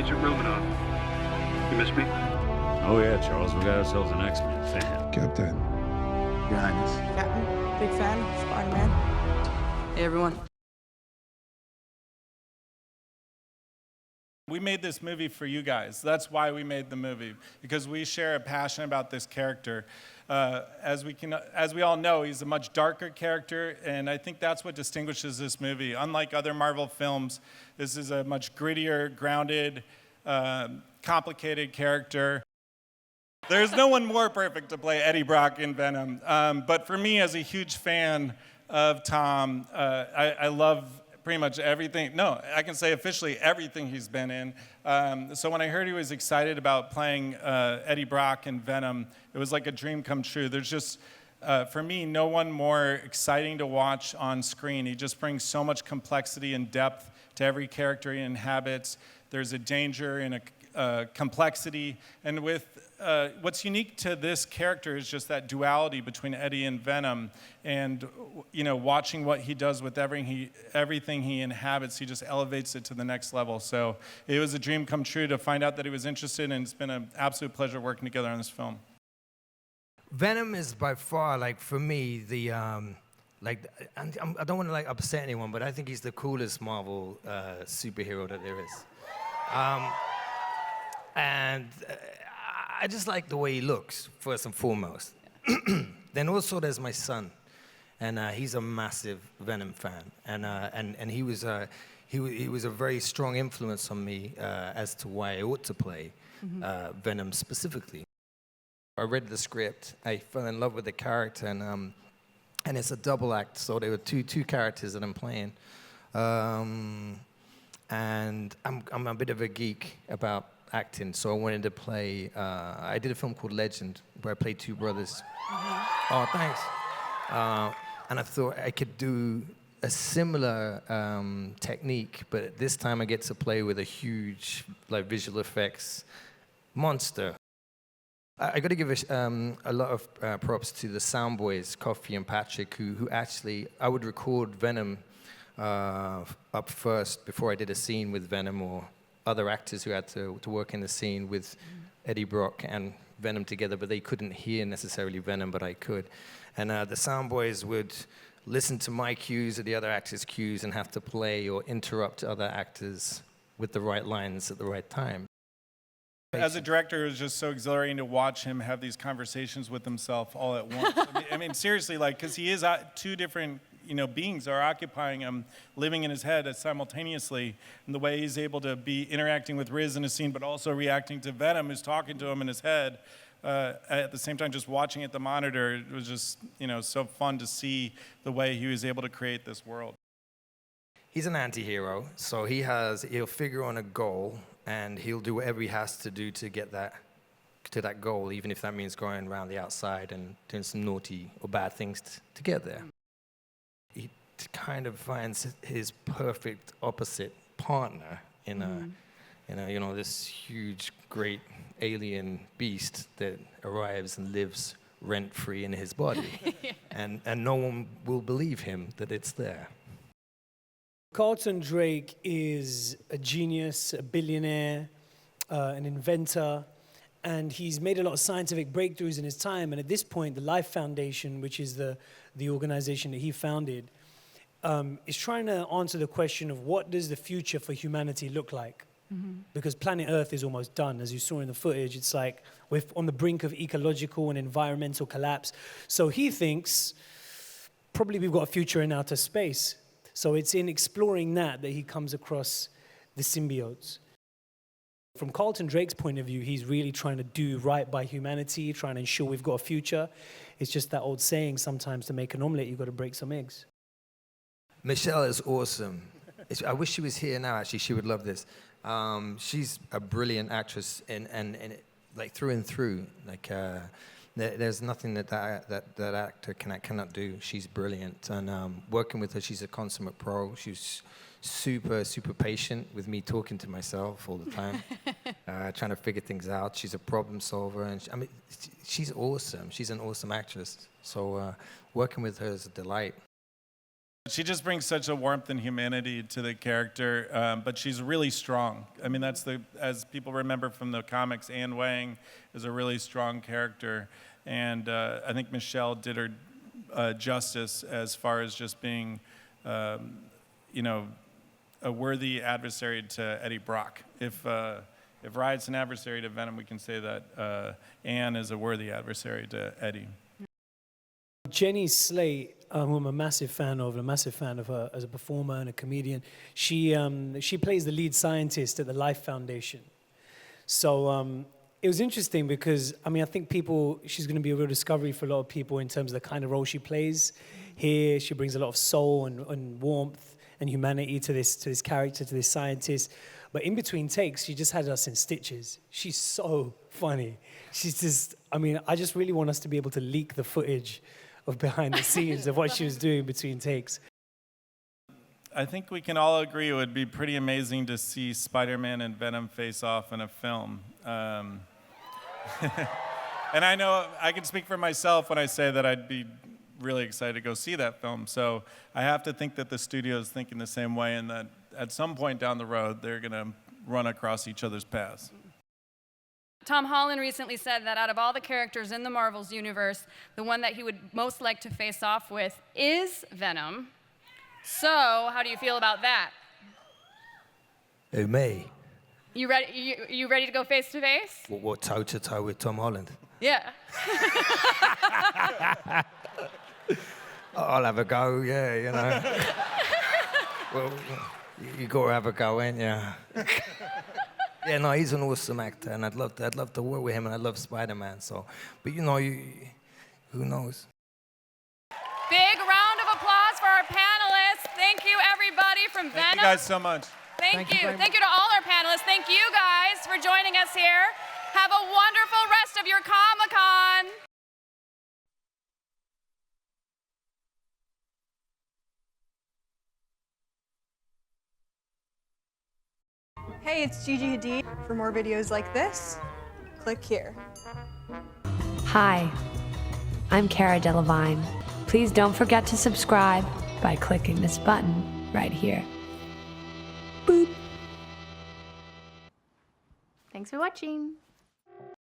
Agent Romanoff. You miss me? Oh yeah, Charles, we got ourselves an X-Men fan. Captain. Your Highness. Captain, big fan, Spider-Man. Hey, everyone. We made this movie for you guys. That's why we made the movie, because we share a passion about this character. As we all know, he's a much darker character, and I think that's what distinguishes this movie. Unlike other Marvel films, this is a much grittier, grounded, complicated character. There's no one more perfect to play Eddie Brock in Venom. But for me, as a huge fan of Tom, I love pretty much everything. No, I can say officially everything he's been in. So when I heard he was excited about playing Eddie Brock in Venom, it was like a dream come true. There's just, for me, no one more exciting to watch on screen. He just brings so much complexity and depth to every character he inhabits. There's a danger and a complexity. And with what's unique to this character is just that duality between Eddie and Venom, and watching what he does with everything he inhabits, he just elevates it to the next level. So it was a dream come true to find out that he was interested, and it's been an absolute pleasure working together on this film. Venom is by far, like, for me, the I don't want to upset anyone, but I think he's the coolest Marvel superhero that there is. And I just like the way he looks, first and foremost. Then also there's my son, and he's a massive Venom fan, and he was a very strong influence on me as to why I ought to play Venom specifically. I read the script, I fell in love with the character, and it's a double act, so there were two characters that I'm playing, and I'm a bit of a geek about acting, so I wanted to play. I did a film called Legend, where I played two brothers. Oh, thanks. And I thought I could do a similar technique, but this time I get to play with a huge, visual effects monster. I got to give a lot of props to the sound boys, Coffee and Patrick, who actually, I would record Venom up first before I did a scene with Venom, or other actors who had to work in the scene with Eddie Brock and Venom together, but they couldn't hear necessarily Venom, but I could. And the sound boys would listen to my cues or the other actors' cues and have to play or interrupt other actors with the right lines at the right time. As a director, it was just so exhilarating to watch him have these conversations with himself all at once. I mean, seriously, because he is two different beings are occupying him, living in his head simultaneously, and the way he's able to be interacting with Riz in a scene, but also reacting to Venom, who's talking to him in his head, at the same time just watching at the monitor. It was just, so fun to see the way he was able to create this world. He's an anti-hero, so he'll figure on a goal, and he'll do whatever he has to do to get to that goal, even if that means going around the outside and doing some naughty or bad things to get there. He kind of finds his perfect opposite partner in this huge, great alien beast that arrives and lives rent-free in his body. and no one will believe him that it's there. Carlton Drake is a genius, a billionaire, an inventor, and he's made a lot of scientific breakthroughs in his time. And at this point, the Life Foundation, which is the organization that he founded, is trying to answer the question of what does the future for humanity look like? Because planet Earth is almost done. As you saw in the footage, it's like we're on the brink of ecological and environmental collapse. So he thinks probably we've got a future in outer space. So it's in exploring that he comes across the symbiotes. From Carlton Drake's point of view, he's really trying to do right by humanity, trying to ensure we've got a future. It's just that old saying, sometimes to make an omelet, you've got to break some eggs. Michelle is awesome. I wish she was here now, actually. She would love this. She's a brilliant actress, and through and through. There's nothing that actor cannot do. She's brilliant, and working with her, she's a consummate pro. She's super, super patient with me talking to myself all the time, trying to figure things out. She's a problem solver, and she's awesome. She's an awesome actress. So working with her is a delight. She just brings such a warmth and humanity to the character, but she's really strong. I mean, as people remember from the comics, Anne Wang is a really strong character, and I think Michelle did her justice as far as just being, you know, a worthy adversary to Eddie Brock. If Riot's an adversary to Venom, we can say that Anne is a worthy adversary to Eddie. Jenny Slate, who I'm a massive fan of, and a massive fan of her as a performer and a comedian, she plays the lead scientist at the Life Foundation. So it was interesting because, I mean, I think she's going to be a real discovery for a lot of people in terms of the kind of role she plays. Here, she brings a lot of soul and warmth and humanity to this character, to this scientist. But in between takes, she just had us in stitches. She's so funny. She's just, I mean, I just really want us to be able to leak the footage of behind the scenes of what she was doing between takes. I think we can all agree it would be pretty amazing to see Spider-Man and Venom face off in a film. And I know I can speak for myself when I say that I'd be really excited to go see that film. So I have to think that the studio is thinking the same way, and that at some point down the road, they're going to run across each other's paths. Tom Holland recently said that out of all the characters in the Marvel's universe, the one that he would most like to face off with is Venom. So, how do you feel about that? Who, me? You ready to go face to face? What, toe to toe with Tom Holland? Yeah. I'll have a go, yeah, you know. Well, you got to have a go, ain't you? Yeah, no, he's an awesome actor, and I'd love to work with him, and I love Spider-Man. So, but you know, who knows? Big round of applause for our panelists. Thank you, everybody from Venom. Thank you guys so much. Thank you. Thank you to all our panelists. Thank you guys for joining us here. Have a wonderful rest of your Comic-Con. Hey, it's Gigi Hadid. For more videos like this, click here. Hi, I'm Cara Delevingne. Please don't forget to subscribe by clicking this button right here. Boop. Thanks for watching.